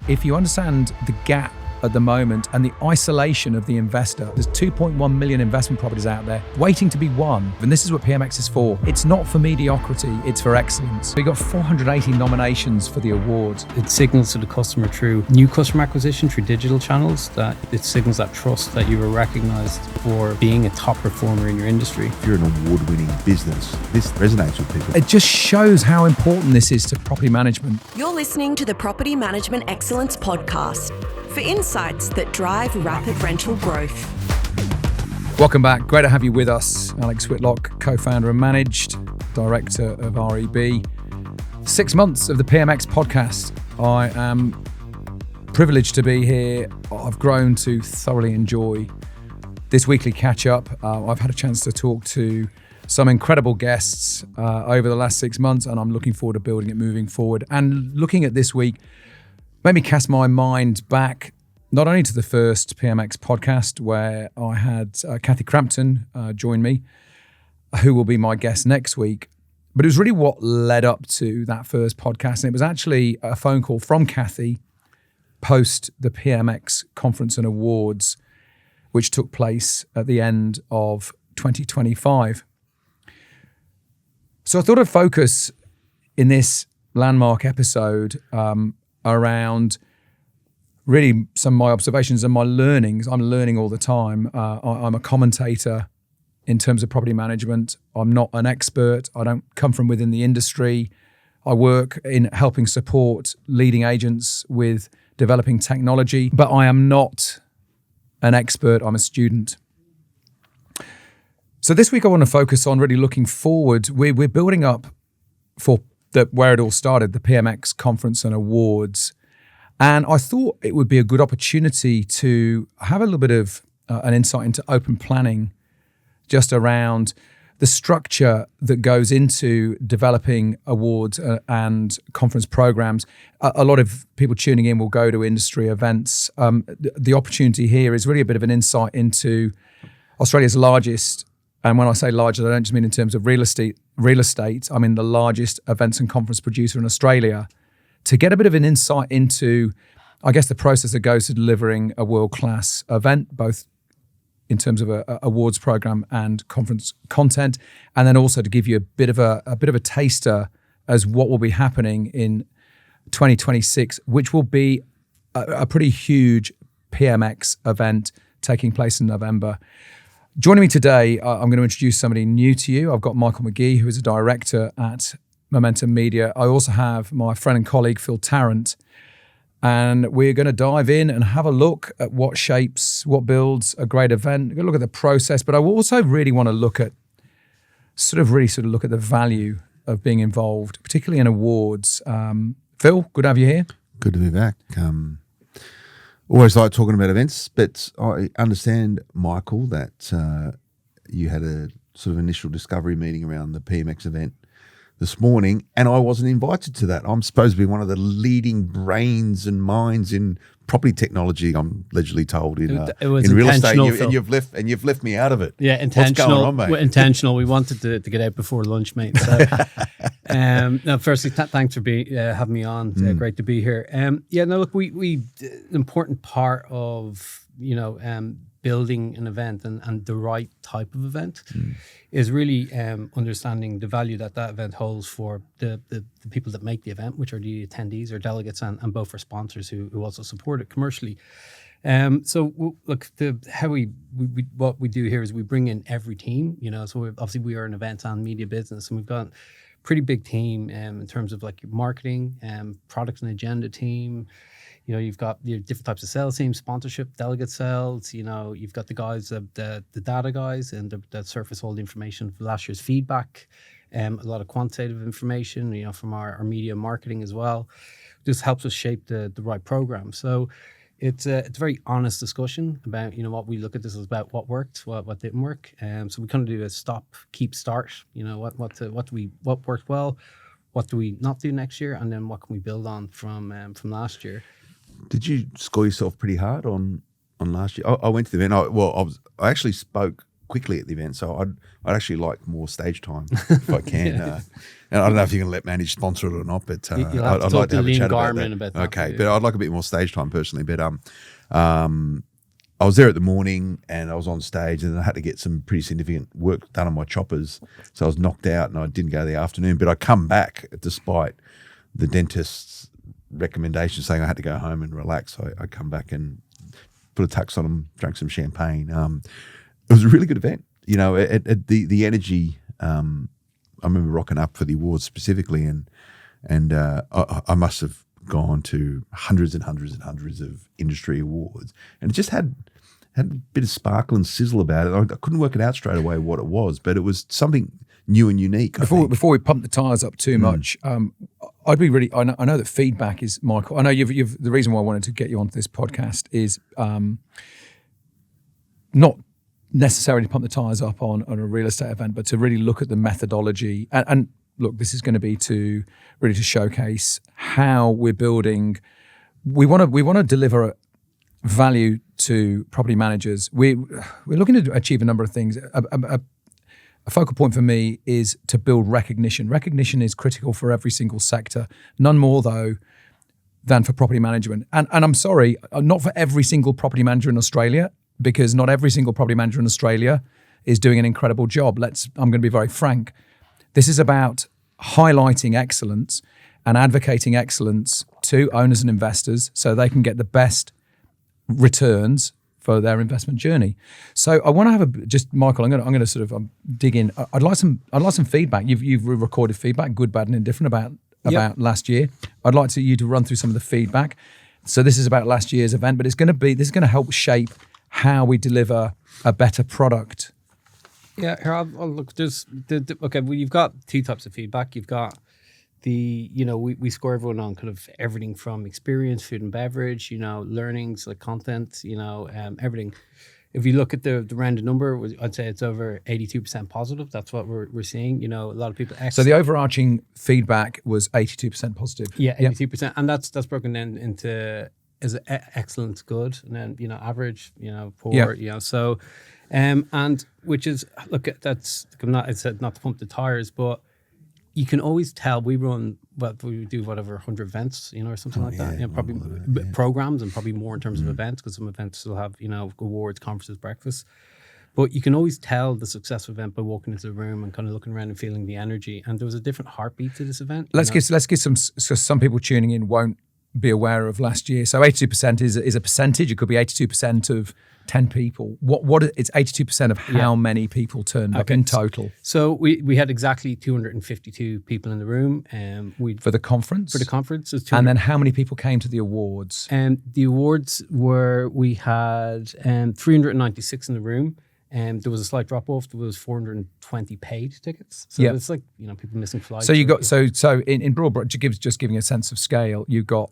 if you understand the gap at the moment and the isolation of the investor, there's 2.1 million investment properties out there waiting to be won. And this is what PMX is for. It's not for mediocrity, it's for excellence. We got 480 nominations for the awards. It signals to the customer through new customer acquisition, through digital channels, that it signals that trust that you were recognized for being a top performer in your industry. If you're an award-winning business, this resonates with people. It just shows how important this is to property management. You're listening to the Property Management Excellence Podcast for insights that drive rapid rental growth. Welcome back. Great to have you with us. Alex Whitlock, co-founder and managed director of REB. 6 months of the PMX podcast. I am privileged to be here. I've grown to thoroughly enjoy this weekly catch-up. I've had a chance to talk to some incredible guests over the last 6 months, and I'm looking forward to building it moving forward. And looking at this week, made me cast my mind back not only to the first PMX podcast where I had Kathy Crampton join me, who will be my guest next week, but it was really what led up to that first podcast. And it was actually a phone call from Kathy post the PMX Conference and Awards, which took place at the end of 2025. So I thought I'd focus in this landmark episode around really some of my observations and my learnings. I'm learning all the time. I'm a commentator in terms of property management. I'm not an expert. I don't come from within the industry. I work in helping support leading agents with developing technology, but I am not an expert. I'm a student. So this week I want to focus on really looking forward. We're building up for where it all started, the PMX Conference and Awards. And I thought it would be a good opportunity to have a little bit of an insight into open planning, just around the structure that goes into developing awards and conference programs. A lot of people tuning in will go to industry events. The opportunity here is really a bit of an insight into Australia's largest, and when I say largest, I don't just mean in terms of real estate, I mean the largest events and conference producer in Australia, to get a bit of an insight into, I guess, the process that goes to delivering a world-class event, both in terms of a awards program and conference content, and then also to give you a bit of a taster as what will be happening in 2026, which will be a pretty huge PMX event taking place in November. Joining me today, I'm going to introduce somebody new to you. I've got Michael Magee, who is a director at Momentum Media. I also have my friend and colleague, Phil Tarrant, and we're going to dive in and have a look at what shapes, what builds a great event. We're going to look at the process, but I also really want to look at look at the value of being involved, particularly in awards. Phil, good to have you here. Good to be back. Always like talking about events, but I understand, Michael, that you had a sort of initial discovery meeting around the PMX event this morning, and I wasn't invited to that. I'm supposed to be one of the leading brains and minds in property technology, I'm allegedly told, in real estate, and you've left me out of it. Yeah, intentional. What's going on, mate? Intentional. We wanted to get out before lunch, mate. So, now, firstly, thanks for having me on. Great to be here. Look, we an important part of building an event and the right type of event is really understanding the value that event holds for the people that make the event, which are the attendees or delegates, and both for sponsors who also support it commercially. Look, what we do here is we bring in every team. So obviously we are an event and media business, and we've got a pretty big team in terms of like marketing, product and agenda team. You've got different types of sales teams, sponsorship, delegate sales. You've got the guys, the data guys, and that surface all the information for last year's feedback. A lot of quantitative information, from our media marketing as well. This helps us shape the right program. So it's a very honest discussion about, what we look at this is about what worked, what didn't work. So we kind of do a stop, keep, start. What worked well, what do we not do next year, and then what can we build on from last year. Did you score yourself pretty hard on last year? I went to the event. I actually spoke quickly at the event. So I'd actually like more stage time if I can. And I don't know if you can let Manage sponsor it or not, but You'll have I'd to like to have a chat Garmin about that. that. Okay, but I'd like a bit more stage time personally. But I was there at the morning and I was on stage, and I had to get some pretty significant work done on my choppers. So I was knocked out and I didn't go the afternoon, but I come back despite the dentist's recommendation saying I had to go home and relax. So I come back and put a tux on them, drank some champagne. It was a really good event. You know, the energy, I remember rocking up for the awards specifically, and I must have gone to hundreds and hundreds and hundreds of industry awards, and it just had a bit of sparkle and sizzle about it. I couldn't work it out straight away what it was, but it was something new and unique. Before we pump the tires up too much, I'd be really. I know that feedback is, Michael. I know you've. The reason why I wanted to get you onto this podcast is not necessarily pump the tires up on a real estate event, but to really look at the methodology and look, this is going to be to showcase how we're building. We want to deliver value to property managers. We're looking to achieve a number of things. A focal point for me is to build recognition. Recognition is critical for every single sector. None more though than for property management. And I'm sorry, not for every single property manager in Australia, because not every single property manager in Australia is doing an incredible job. I'm going to be very frank. This is about highlighting excellence and advocating excellence to owners and investors so they can get the best returns for their investment journey. So I want to have Michael, I'm going to sort of dig in. I'd like some feedback. You've recorded feedback, good, bad, and indifferent about last year. I'd like you to run through some of the feedback. So this is about last year's event, but this is going to help shape how we deliver a better product. Yeah, here I'll look. Okay. Well, you've got two types of feedback. You've got we score everyone on kind of everything from experience, food and beverage, learnings like content, everything. If you look at the rounded number, I'd say it's over 82% positive. That's what we're seeing. A lot of people. So the overarching feedback was 82% positive. Yeah, 82%, and that's broken down into is excellent, good, and then average, poor, so, and which is that's I said not to pump the tires, but you can always tell we do whatever 100 events, or something like that. Probably programs and probably more in terms of events, because some events still have awards, conferences, breakfasts. But you can always tell the successful event by walking into the room and kind of looking around and feeling the energy. And there was a different heartbeat to this event. Let's get some people tuning in won't be aware of last year. So 82% is a percentage. It could be 82% of 10 people. It's 82% of how many people turned up in total. So we had exactly 252 people in the room. For the conference? For the conference. And then how many people came to the awards? The awards we had 396 in the room. There was a slight drop off. There was 420 paid tickets. So it's like people missing flights. So you got so in broad, just giving a sense of scale, you got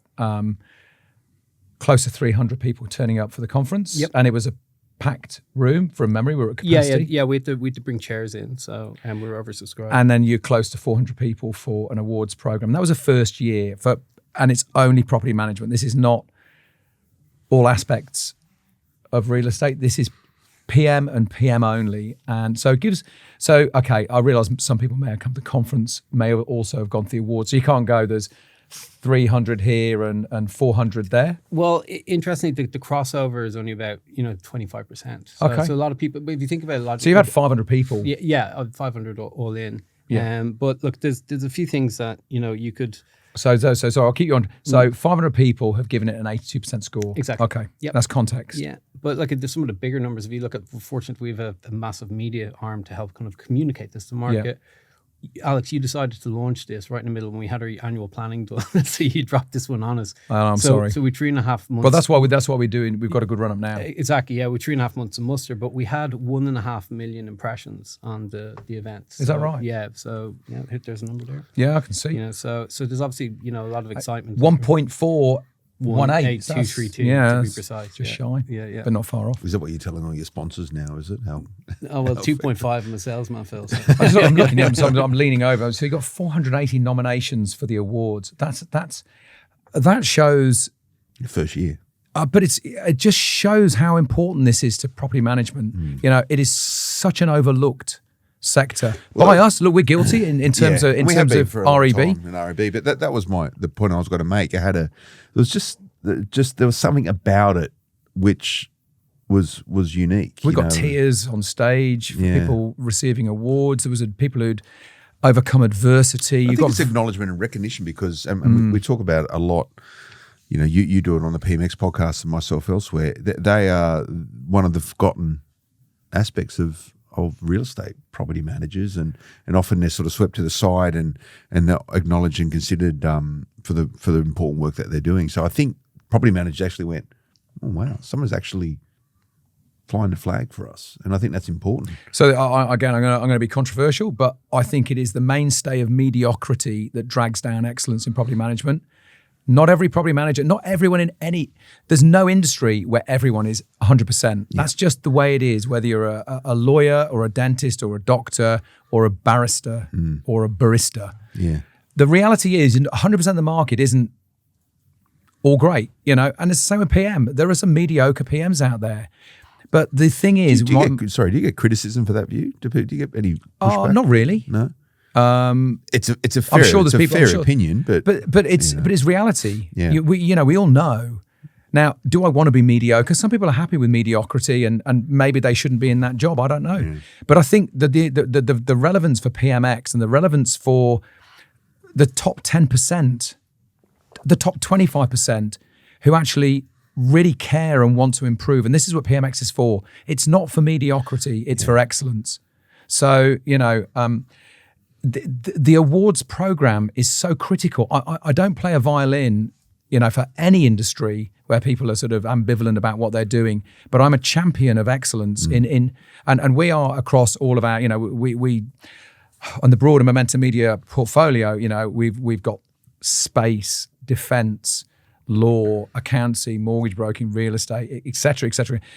close to 300 people turning up for the conference, and it was a packed room from memory. We were at capacity. Yeah. We had to bring chairs in, so we were oversubscribed. And then you're close to 400 people for an awards program. That was a first year and it's only property management. This is not all aspects of real estate. This is PM and PM only. And so I realise some people may have come to the conference, may also have gone to the awards. So you can't go, there's 300 here and 400 there. Well, interestingly, the crossover is only about 25%. So a lot of people, but if you think about a lot of so you had 500 people. Yeah, 500 all in. Yeah. But look, there's a few things that you could. So I'll keep you on. So 500 people have given it an 82% score. Exactly. Okay. Yep. That's context. Yeah. But there's some of the bigger numbers. If you look at, fortunately, we have a massive media arm to help kind of communicate this to market. Yeah. Alex, you decided to launch this right in the middle when we had our annual planning done. So you dropped this one on us. I'm sorry. So we 3.5 months. But that's what we're doing. We've got a good run up now. Exactly. Yeah, we're 3.5 months of muster, but we had 1.5 million impressions on the event. Is that right? Yeah. So there's a number there. Yeah, I can see. So there's obviously a lot of excitement. 1.418. 18232 to be precise. Just shy. Yeah. But not far off. Is that what you're telling all your sponsors now, is it? Oh, well, 2.5 I'm a salesman, Phil. So. I'm looking at them, so I'm leaning over. So you got 480 nominations for the awards. That shows your first year. But it just shows how important this is to property management. You know, it is such an overlooked sector by us. Look, we're guilty in terms of REB. In REB, but that was the point I was going to make. There was something about it which was unique. We got tears on stage for people receiving awards. There was people who'd overcome adversity. I think it's acknowledgement and recognition because we talk about it a lot. You know, you do it on the PMX podcast and myself elsewhere. They are one of the forgotten aspects of real estate property managers, and often they're sort of swept to the side and they're acknowledged and considered for the important work that they're doing. So I think property managers actually went, oh wow, someone's actually flying the flag for us, and I think that's important. So again, I'm going to be controversial, but I think it is the mainstay of mediocrity that drags down excellence in property management. Not every property manager, not everyone there's no industry where everyone is 100%. That's just the way it is, whether you're a lawyer or a dentist or a doctor or a barrister or a barista. Yeah. The reality is 100% of the market isn't all great, you know, and it's the same with PM. There are some mediocre PMs out there. But the thing is... Do you get criticism for that view? Do you get any pushback? Not really. No? It's a fair, opinion, but it's reality. Yeah. We all know. Now, do I want to be mediocre? Some people are happy with mediocrity, and maybe they shouldn't be in that job. I don't know. Yeah. But I think the relevance for PMX and the relevance for the top 10%, the top 25% who actually really care and want to improve, and this is what PMX is for. It's not for mediocrity. It's for excellence. So, you know. The awards program is so critical. I don't play a violin, you know, for any industry where people are sort of ambivalent about what they're doing, but I'm a champion of excellence and we are across all of our, you know, we on the broader Momentum Media portfolio, you know, we've got space, defense, law, accountancy, mortgage broking, real estate, et cetera,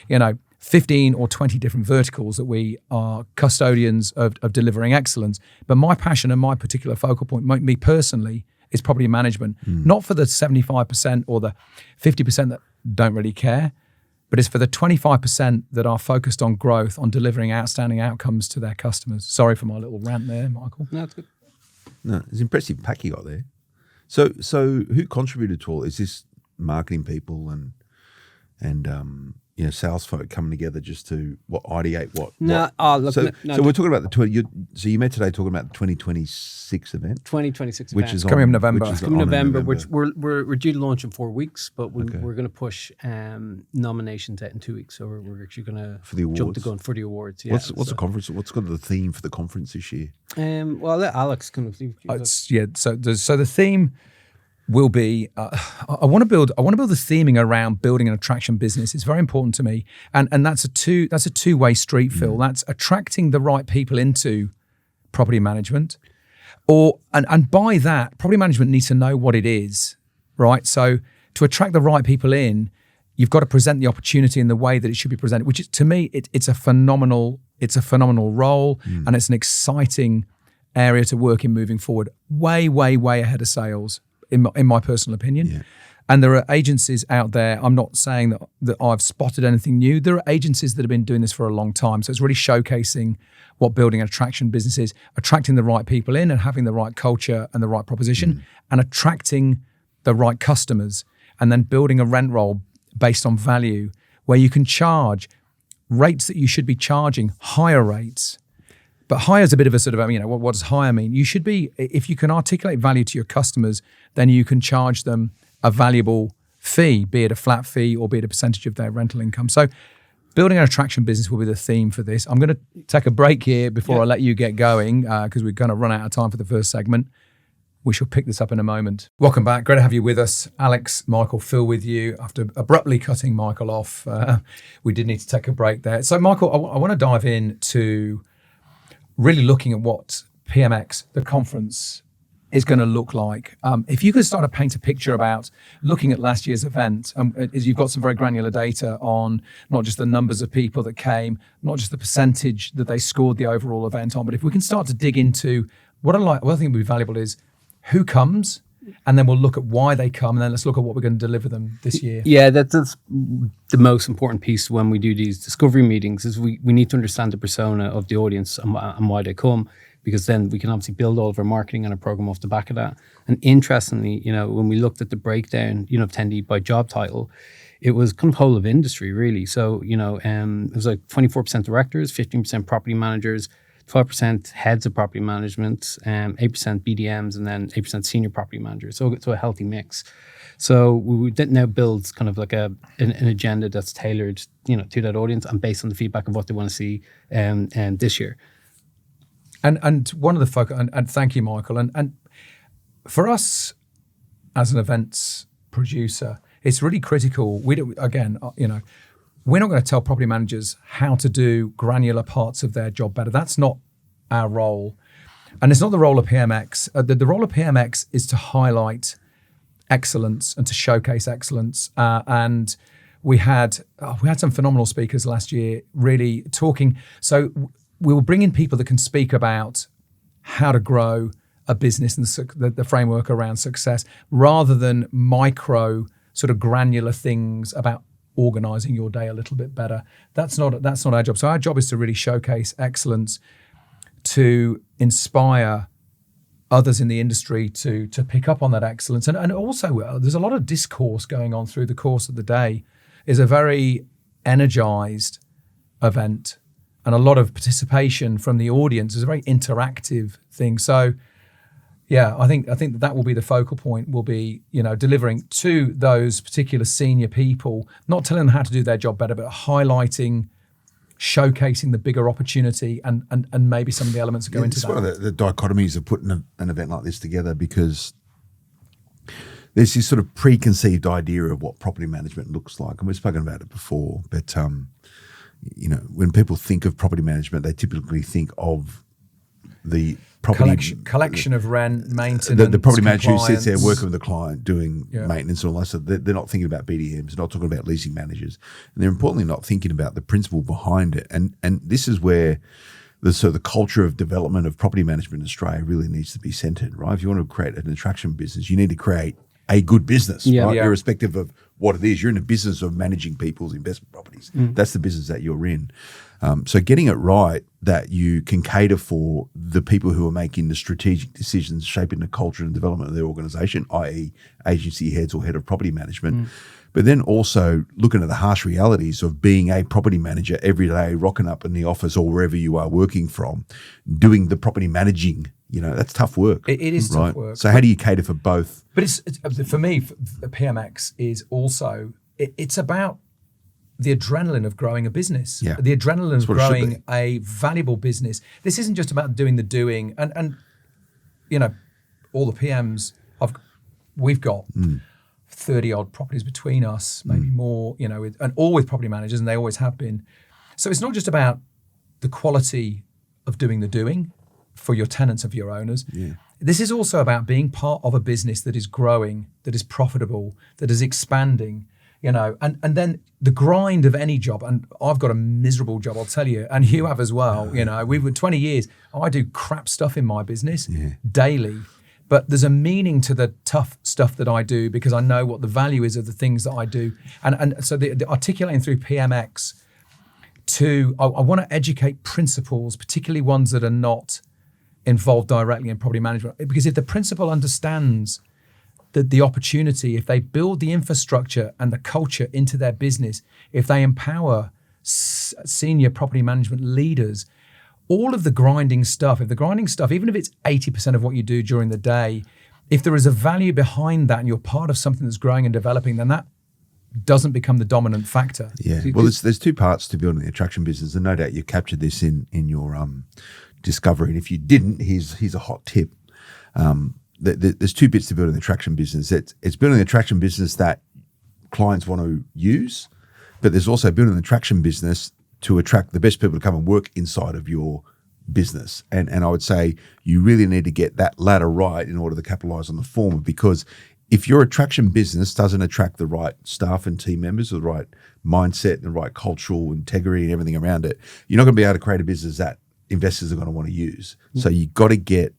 you know, 15 or 20 different verticals that we are custodians of delivering excellence. But my passion and my particular focal point, me personally, is property management. Not for the 75% or the 50% that don't really care, but it's for the 25% that are focused on growth, on delivering outstanding outcomes to their customers. Sorry for my little rant there, Michael. No, that's good. No, it's impressive pack you got there. So who contributed to all? Is this marketing people and you know, sales folk coming together just to ideate what? No, look. So we're talking about so you met today talking about the 2026 event. 2026 which event. is coming in November. It's coming in November. We're due to launch in 4 weeks, but we're going to push nominations out in 2 weeks. So we're actually going to jump the gun for the awards. Yeah. What's the conference? What's got the theme for the conference this year? Well, let Alex kind of. So the theme will be I want to build the theming around building an attraction business. It's very important to me, and that's a two-way street, Phil. That's attracting the right people into property management, and by that, property management needs to know what it is, right? So to attract the right people in, you've got to present the opportunity in the way that it should be presented. Which is, to me, it's a phenomenal role, and it's an exciting area to work in moving forward. Way ahead of sales. In my personal opinion. And there are agencies out there, I'm not saying that I've spotted anything new. There are agencies that have been doing this for a long time. So it's really showcasing what building an attraction business is, attracting the right people in and having the right culture and the right proposition, and attracting the right customers, and then building a rent roll based on value where you can charge rates that you should be charging, higher rates. But higher is a bit of a sort of, you know, what does higher mean? You should be, if you can articulate value to your customers, then you can charge them a valuable fee, be it a flat fee or be it a percentage of their rental income. So building an attraction business will be the theme for this. I'm going to take a break here before I let you get going because we're going to run out of time for the first segment. We shall pick this up in a moment. Welcome back. Great to have you with us. Alex, Michael, Phil with you. After abruptly cutting Michael off, we did need to take a break there. So Michael, I want to dive into really looking at what PMX, the conference, is going to look like. If you could start to paint a picture about looking at last year's event, as you've got some very granular data on not just the numbers of people that came, not just the percentage that they scored the overall event on, but if we can start to dig into what I think would be valuable is who comes and then we'll look at why they come, and then let's look at what we're going to deliver them this year. Yeah, that's the most important piece when we do these discovery meetings is we need to understand the persona of the audience and why they come, because then we can obviously build all of our marketing and our program off the back of that. And interestingly, when we looked at the breakdown, of attendee by job title, it was kind of whole of industry really. So, it was like 24% directors, 15% property managers, 12% heads of property management, 8% BDMs, and then 8% senior property managers. So a healthy mix. So we did now build kind of like an agenda that's tailored, to that audience and based on the feedback of what they want to see this year. And one of the focus, and thank you, Michael. And for us as an events producer, it's really critical. We're not going to tell property managers how to do granular parts of their job better. That's not our role. And it's not the role of PMX. The role of PMX is to highlight excellence and to showcase excellence. And we had some phenomenal speakers last year really talking. So we will bring in people that can speak about how to grow a business and the framework around success, rather than micro sort of granular things about organizing your day a little bit better. That's not our job. So our job is to really showcase excellence, to inspire others in the industry to pick up on that excellence. And also there's a lot of discourse going on through the course of the day. It's a very energized event and a lot of participation from the audience. It's a very interactive thing. So yeah, I think that will be the focal point. Will be delivering to those particular senior people, not telling them how to do their job better, but highlighting, showcasing the bigger opportunity and maybe some of the elements that go into that. It's one of the dichotomies of putting an event like this together, because there's this sort of preconceived idea of what property management looks like, and we've spoken about it before. But when people think of property management, they typically think of the property collection of rent, maintenance, the property manager who compliance. sits there working with the client doing maintenance and all that. So they're not thinking about BDMs, not talking about leasing managers, and they're importantly not thinking about the principle behind it. And this is where the culture of development of property management in Australia really needs to be centred, right? If you want to create an attraction business, you need to create a good business, right? Yeah. Irrespective of what it is. You're in the business of managing people's investment properties. That's the business that you're in. So getting it right, that you can cater for the people who are making the strategic decisions, shaping the culture and development of their organisation, i.e. agency heads or head of property management, but then also looking at the harsh realities of being a property manager every day, rocking up in the office or wherever you are working from, doing the property managing. That's tough work. It is right? tough work. So how do you cater for both? But it's for me, the PMX is also, it's about the adrenaline of growing a business, the adrenaline of growing a valuable business. This isn't just about doing the doing. And all the PMs, we've got 30 odd properties between us, maybe more, and all with property managers, and they always have been. So it's not just about the quality of doing the doing for your tenants, of your owners. Yeah. This is also about being part of a business that is growing, that is profitable, that is expanding, and then the grind of any job. And I've got a miserable job, I'll tell you, and you have as well. We've been 20 years. I do crap stuff in my business daily, but there's a meaning to the tough stuff that I do because I know what the value is of the things that I do. And so the articulating through PMX I want to educate principals, particularly ones that are not involved directly in property management, because if the principal understands the opportunity, if they build the infrastructure and the culture into their business, if they empower senior property management leaders, all of the grinding stuff, even if it's 80% of what you do during the day, if there is a value behind that and you're part of something that's growing and developing, then that doesn't become the dominant factor. Yeah. Well, there's two parts to building the attraction business, and no doubt you captured this in your discovery. And if you didn't, here's a hot tip. There's two bits to building the attraction business. It's building an attraction business that clients want to use, but there's also building an attraction business to attract the best people to come and work inside of your business. And I would say you really need to get that ladder right in order to capitalize on the former, because if your attraction business doesn't attract the right staff and team members, or the right mindset and the right cultural integrity and everything around it, you're not going to be able to create a business that investors are going to want to use. So you've got to get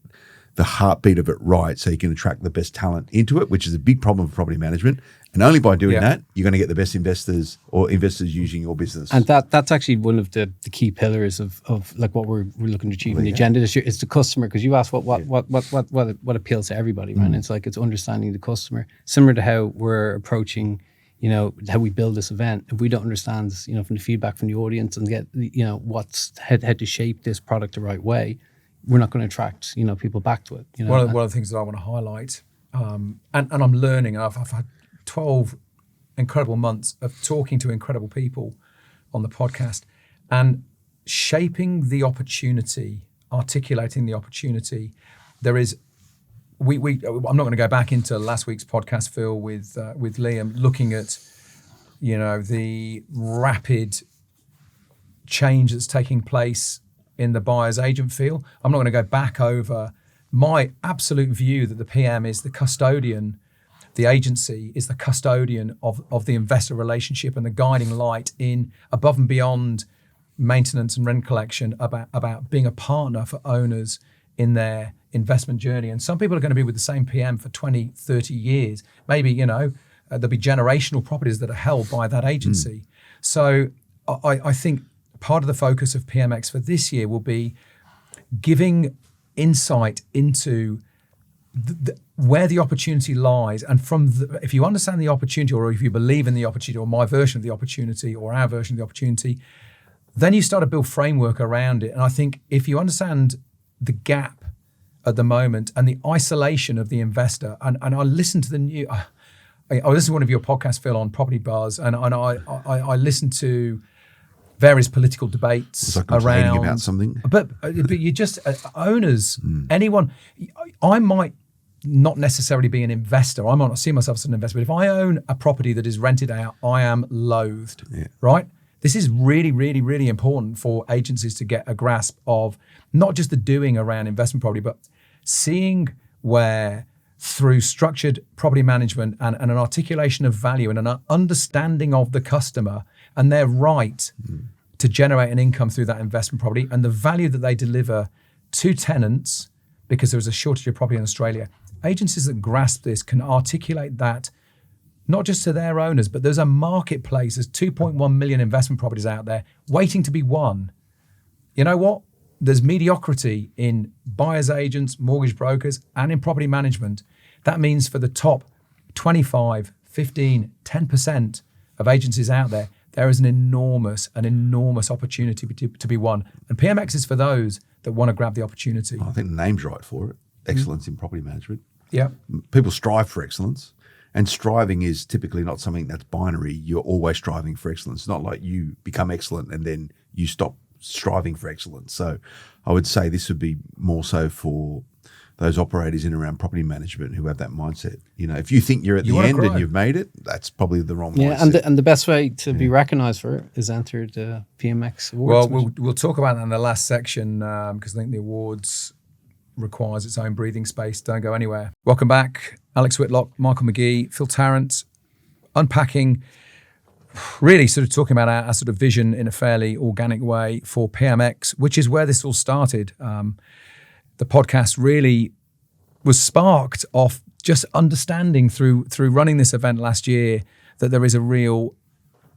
the heartbeat of it right so you can attract the best talent into it, which is a big problem for property management. And only by doing that, you're going to get the best investors or investors using your business. And that's actually one of the key pillars of like what we're looking to achieve in the agenda this year. It's the customer, because you asked what appeals to everybody, right? It's like it's understanding the customer, similar to how we're approaching, you know, how we build this event. If we don't understand, you know, from the feedback from the audience and get, you know, what's how to shape this product the right way, we're not going to attract, you know, people back to it. You know? One of the things that I want to highlight, and I'm learning. I've had 12 incredible months of talking to incredible people on the podcast and shaping the opportunity, articulating the opportunity. There is, I'm not going to go back into last week's podcast, Phil, with Liam, looking at, you know, the rapid change that's taking place in the buyer's agent field. I'm not going to go back over my absolute view that the PM is the custodian. The agency is the custodian of the investor relationship and the guiding light in above and beyond maintenance and rent collection about being a partner for owners in their investment journey. And some people are going to be with the same PM for 20, 30 years. Maybe, you know, there'll be generational properties that are held by that agency. So I think part of the focus of PMX for this year will be giving insight into where the opportunity lies, and if you understand the opportunity, or if you believe in the opportunity, or my version of the opportunity, or our version of the opportunity, then you start to build framework around it. And I think if you understand the gap at the moment and the isolation of the investor, and I listened to I listened to one of your podcasts, Phil, on Property Buzz, and I listened to various political debates was I complaining about something? But you just owners, anyone. I might not necessarily be an investor. I might not see myself as an investor, but if I own a property that is rented out, I am loathed. Right? This is really, really, really important for agencies to get a grasp of not just the doing around investment property, but seeing where through structured property management and an articulation of value and an understanding of the customer and their right to generate an income through that investment property and the value that they deliver to tenants, because there is a shortage of property in Australia. Agencies that grasp this can articulate that not just to their owners, but there's a marketplace. There's 2.1 million investment properties out there waiting to be won. You know what? There's mediocrity in buyers agents, mortgage brokers, and in property management. That means for the top 25, 15, 10% of agencies out there, there is an enormous opportunity to be won. And PMX is for those that want to grab the opportunity. I think the name's right for it. Excellence in property management. Yeah. People strive for excellence. And striving is typically not something that's binary. You're always striving for excellence. It's not like you become excellent and then you stop striving for excellence. So I would say this would be more so for those operators in around property management who have that mindset. You know, if you think you're at the end and you've made it, that's probably the wrong mindset. And the best way to be recognised for it is enter the PMX Awards. Well, we'll talk about that in the last section because I think the awards requires its own breathing space. Don't go anywhere. Welcome back, Alex Whitlock, Michael Magee, Phil Tarrant, unpacking, really sort of talking about our sort of vision in a fairly organic way for PMX, which is where this all started. The podcast really was sparked off just understanding through running this event last year that there is a real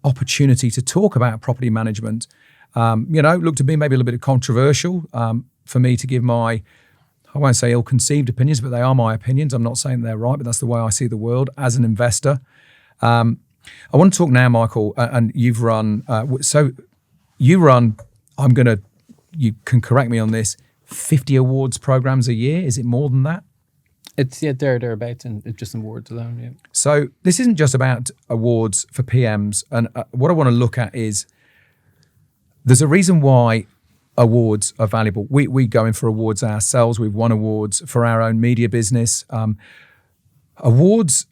opportunity to talk about property management. Looked to be maybe a little bit controversial for me to give my, I won't say ill-conceived opinions, but they are my opinions. I'm not saying they're right, but that's the way I see the world as an investor. I want to talk now, Michael, and you've run, you can correct me on this, 50 awards programs a year. Is it more than that? It's thereabouts, and it's just awards alone. Yeah. So this isn't just about awards for PMs, and what I want to look at is there's a reason why awards are valuable. We go in for awards ourselves. We've won awards for our own media business. Awards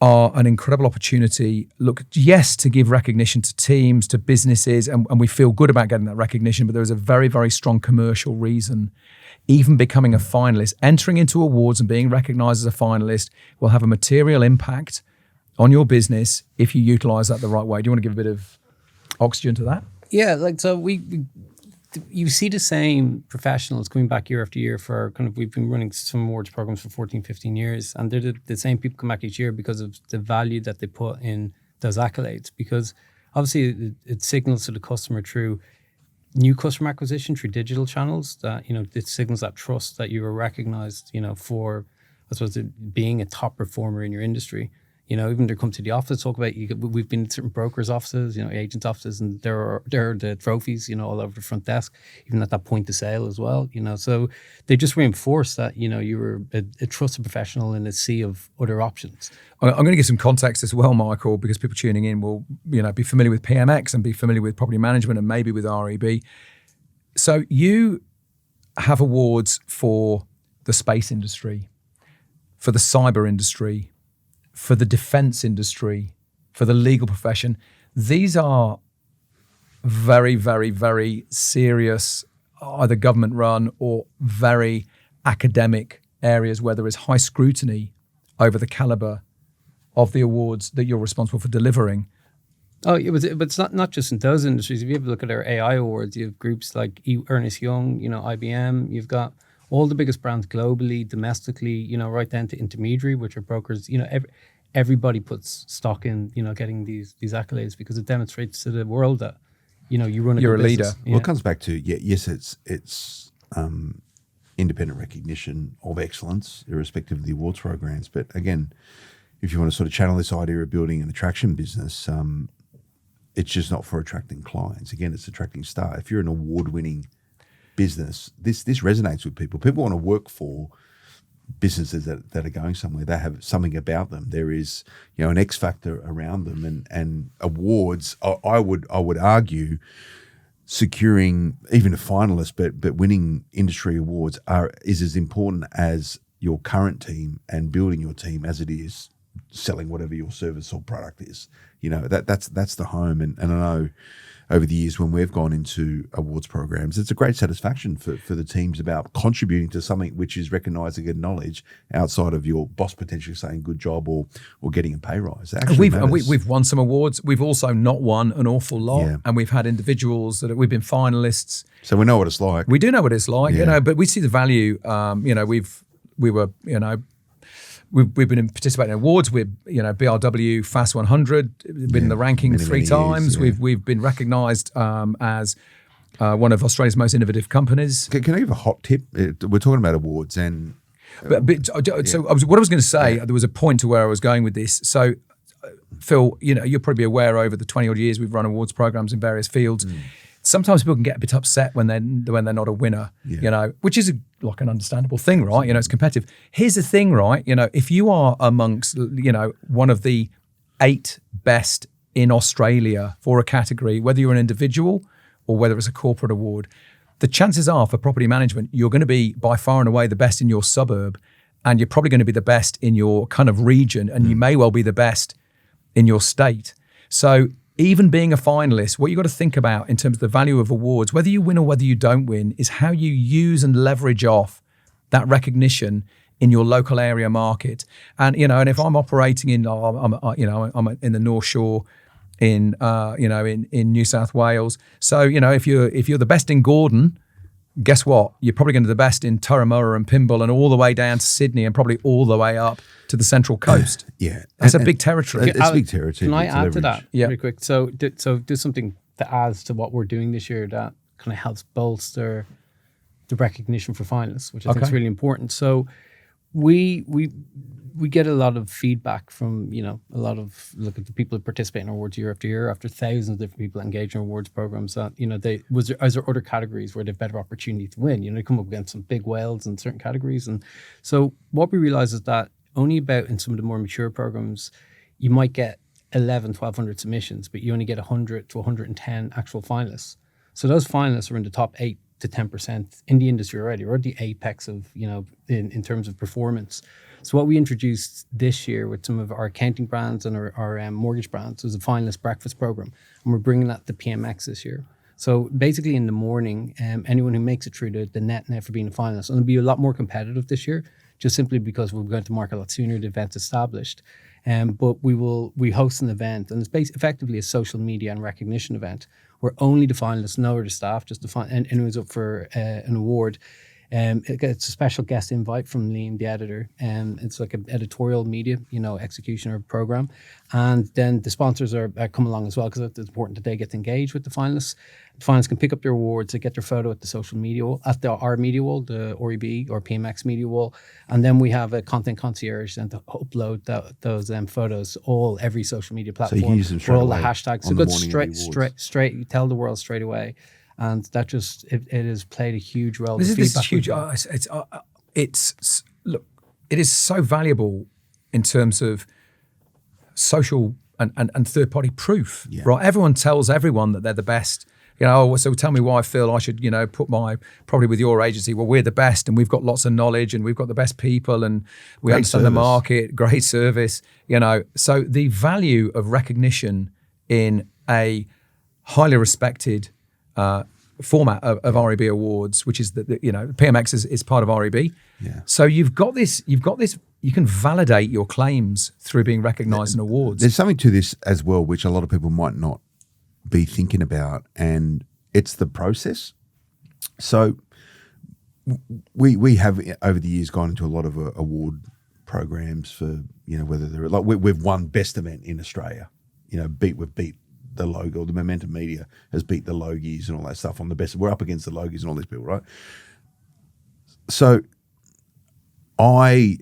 are an incredible opportunity. Look, yes, to give recognition to teams, to businesses, and we feel good about getting that recognition, but there is a very, very strong commercial reason. Even becoming a finalist, entering into awards and being recognized as a finalist will have a material impact on your business if you utilize that the right way. Do you want to give a bit of oxygen to that? Yeah, like so we you see the same professionals coming back year after year for we've been running some awards programs for 14, 15 years, and they're the same people come back each year because of the value that they put in those accolades. Because obviously it signals to the customer through new customer acquisition, through digital channels, that, it signals that trust that you are recognized, for, I suppose, being a top performer in your industry. Even they come to the office, talk about, we've been in certain brokers' offices, agents' offices, and there are the trophies, all over the front desk, even at that point of sale as well, So they just reinforce that, you were a trusted professional in a sea of other options. I'm going to give some context as well, Michael, because people tuning in will, be familiar with PMX and be familiar with property management and maybe with REB. So you have awards for the space industry, for the cyber industry, for the defense industry, for the legal profession. These are very, very, very serious, either government run or very academic areas where there is high scrutiny over the caliber of the awards that you're responsible for delivering. Oh, but it's not just in those industries. If you have a look at our AI awards, you have groups like Ernst Young, IBM, you've got all the biggest brands globally, domestically, right down to intermediary, which are brokers. Everybody puts stock in, getting these accolades, because it demonstrates to the world that, you run You're a business. leader. Yeah. Well, it comes back to, yes, it's independent recognition of excellence, irrespective of the awards programs. But again, if you want to sort of channel this idea of building an attraction business, it's just not for attracting clients. Again, it's attracting staff. If you're an award-winning business, this resonates with people. People want to work for businesses that are going somewhere. They have something about them. There is, an X factor around them, and awards. I would argue, securing even a finalist, but winning industry awards is as important as your current team and building your team as it is selling whatever your service or product is. That's the home, and I know over the years when we've gone into awards programs, it's a great satisfaction for the teams about contributing to something which is recognised and acknowledged outside of your boss potentially saying good job or getting a pay rise. We've won some awards. We've also not won an awful lot, and we've had individuals that we've been finalists. So we know what it's like. We do know what it's like, but we see the value. We've been participating in awards with, BRW Fast 100, been in the ranking many times. Years, We've been recognised as one of Australia's most innovative companies. Can I give a hot tip? We're talking about awards, and so what I was going to say, there was a point to where I was going with this. So, Phil, you'll probably be aware over the 20 odd years we've run awards programs in various fields. Sometimes people can get a bit upset when they're not a winner, which is like an understandable thing, right? It's competitive. Here's the thing, right? If you are amongst, one of the 8 best in Australia for a category, whether you're an individual or whether it's a corporate award, the chances are for property management, you're going to be by far and away the best in your suburb, and you're probably going to be the best in your kind of region, and you may well be the best in your state. So even being a finalist, what you've got to think about in terms of the value of awards, whether you win or whether you don't win, is how you use and leverage off that recognition in your local area market. And and if I'm operating in, I'm in the North Shore, in New South Wales. So if you're the best in Gordon, guess what? You're probably going to be the best in Turramurra and Pymble and all the way down to Sydney and probably all the way up to the Central Coast. That's a big territory. It's a big territory. Can I add to that really quick? So do something that adds to what we're doing this year that kind of helps bolster the recognition for finalists, which I think is really important. So we get a lot of feedback from, a lot of at the people who participate in awards year after year, after thousands of different people engage in awards programs, that, is there other categories where they have better opportunity to win? They come up against some big whales in certain categories. And so what we realize is that only about in some of the more mature programs, you might get 1,100 submissions, but you only get 100 to 110 actual finalists. So those finalists are in the top 8 to 10% in the industry already. We're at the apex of, in terms of performance. So what we introduced this year with some of our accounting brands and our mortgage brands was a finalist breakfast program. And we're bringing that to PMX this year. So basically in the morning, anyone who makes it through the net now for being a finalist, and it'll be a lot more competitive this year, just simply because we're going to market a lot sooner, the event's established. But we host an event, and it's effectively a social media and recognition event where only the finalists, no other staff, just anyone's up for an award. It's a special guest invite from Liam, the editor. It's like an editorial media, execution or program. And then the sponsors are come along as well, because it's important that they get to engage with the finalists. The finalists can pick up their awards, they get their photo at the social media wall, at our media wall, the REB or PMX media wall. And then we have a content concierge and to upload those photos every social media platform. So you can use them straight all away the hashtags. So on the good morning of the awards. straight, you tell the world straight away. And that just it has played a huge role. This is huge. Look, it is so valuable in terms of social and third party proof, right? Everyone tells everyone that they're the best. So tell me why I feel I should, put my property with your agency. Well, we're the best, and we've got lots of knowledge, and we've got the best people, and we understand the market. Great service, So the value of recognition in a highly respected format of REB awards, which is PMX is part of REB. Yeah. So you've got this. You can validate your claims through being recognised in awards. There's something to this as well, which a lot of people might not be thinking about, and it's the process. So we have over the years gone into a lot of award programs for whether they're like we've won best event in Australia. We've beat the logo, the Momentum Media has beat the Logies and all that stuff on the best. We're up against the Logies and all these people, right? So I,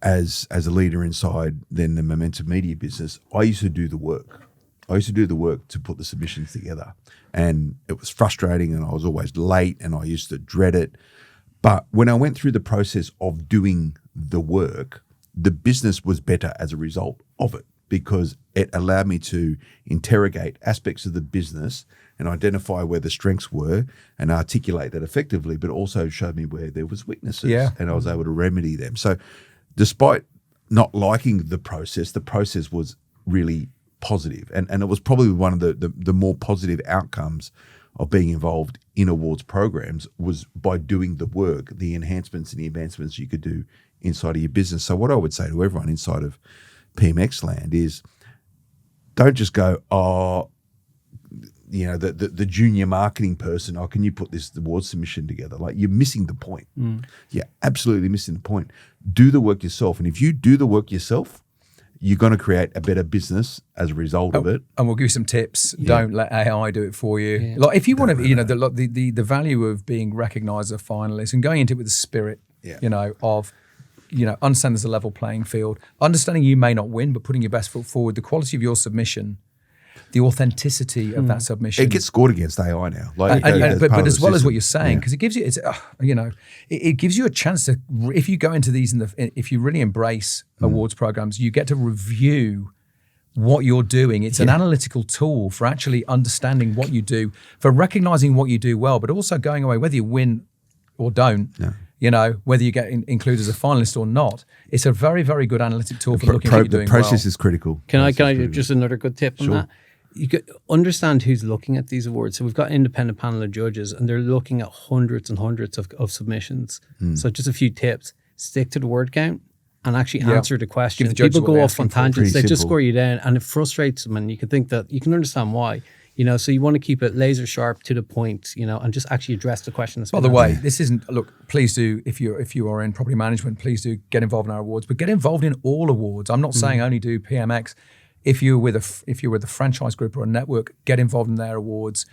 as a leader inside then the Momentum Media business, I used to do the work. I used to do the work to put the submissions together, and it was frustrating, and I was always late, and I used to dread it. But when I went through the process of doing the work, the business was better as a result of it, because it allowed me to interrogate aspects of the business and identify where the strengths were and articulate that effectively, but also showed me where there was weaknesses, and I was able to remedy them. So despite not liking the process was really positive. And it was probably one of the more positive outcomes of being involved in awards programs was by doing the work, the enhancements and the advancements you could do inside of your business. So what I would say to everyone inside of PMX land is don't just go, the junior marketing person, can you put this award submission together? Like, you're missing the point. You're absolutely missing the point. Do the work yourself. And if you do the work yourself, you're going to create a better business as a result of it. And we'll give you some tips. Don't let AI do it for you. Yeah. Like, if you want to, the value of being recognised as a finalist and going into it with the spirit, of understand there's a level playing field, understanding you may not win, but putting your best foot forward, the quality of your submission, the authenticity of that submission. It gets scored against AI now. But as well as what you're saying, because it gives you, it gives you a chance to, if you go into these, if you really embrace awards programs, you get to review what you're doing. It's an analytical tool for actually understanding what you do, for recognizing what you do well, but also going away, whether you win or don't. Whether you get included as a finalist or not, it's a very, very good analytic tool for looking at what you're doing. The process is critical. Can I just another good tip on that? You could understand who's looking at these awards. So we've got an independent panel of judges, and they're looking at hundreds and hundreds of submissions. So just a few tips: stick to the word count and actually answer the question. People go off on tangents; they just score you down, and it frustrates them. And you can think that you can understand why. So you want to keep it laser sharp to the point, and just actually address the question. By the way, this isn't. Look, please do, if you are in property management, please do get involved in our awards, but get involved in all awards. I'm not saying only do PMX. If you're with a franchise group or a network, get involved in their awards.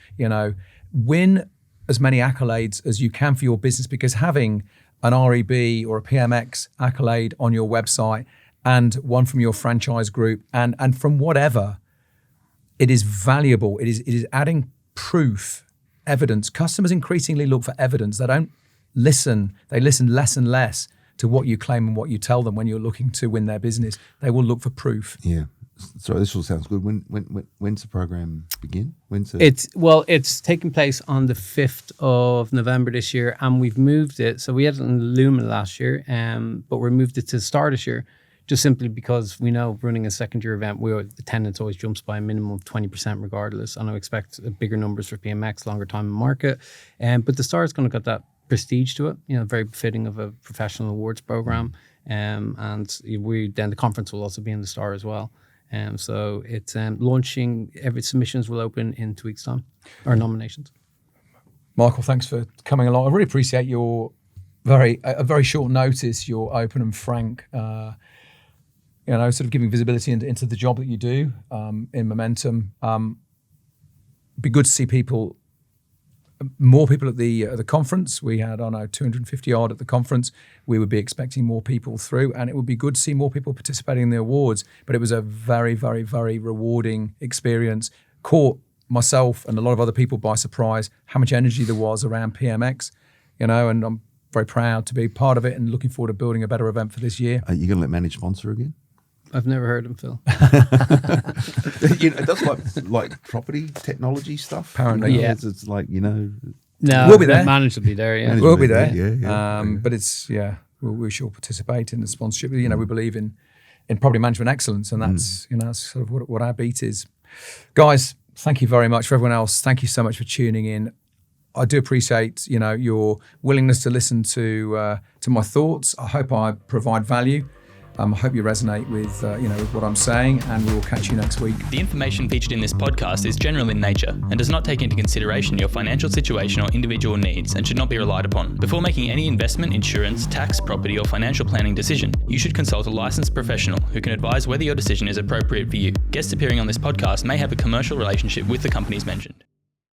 Win as many accolades as you can for your business, because having an REB or a PMX accolade on your website and one from your franchise group and from whatever, it is valuable. It is adding proof, evidence. Customers increasingly look for evidence. They don't listen. They listen less and less to what you claim and what you tell them when you're looking to win their business. They will look for proof. Yeah. So this all sounds good. When's the program begin? It's taking place on the 5th of November this year, and we've moved it. So we had it in Lumen last year, but we moved it to the start this year, just simply because we know running a second year event, the attendance always jumps by a minimum of 20% regardless. And I expect bigger numbers for PMX, longer time in market. But the start's going to get that prestige to it, very befitting of a professional awards program. and the conference will also be in the Star as well. So it's launching. Every submissions will open in 2 weeks' time, or nominations. Michael, thanks for coming along. I really appreciate your very short notice, your open and frank, sort of giving visibility into the job that you do in Momentum. Be good to see more people at the conference. We had 250 odd at the conference. We would be expecting more people through, and it would be good to see more people participating in the awards. But it was a very, very, very rewarding experience. Caught myself and a lot of other people by surprise how much energy there was around PMX, and I'm very proud to be part of it and looking forward to building a better event for this year. Are you going to let Manage sponsor again? I've never heard him, Phil. It does like property technology stuff. Apparently, yeah. It's like, No, we'll be there. Manage will be there, yeah. Manage We'll be there. Yeah. But it's, we shall participate in the sponsorship. We believe in property management excellence, and that's, that's sort of what our beat is. Guys, thank you very much. For everyone else, thank you so much for tuning in. I do appreciate, your willingness to listen to my thoughts. I hope I provide value. I hope you resonate with what I'm saying, and we will catch you next week. The information featured in this podcast is general in nature and does not take into consideration your financial situation or individual needs and should not be relied upon. Before making any investment, insurance, tax, property, or financial planning decision, you should consult a licensed professional who can advise whether your decision is appropriate for you. Guests appearing on this podcast may have a commercial relationship with the companies mentioned.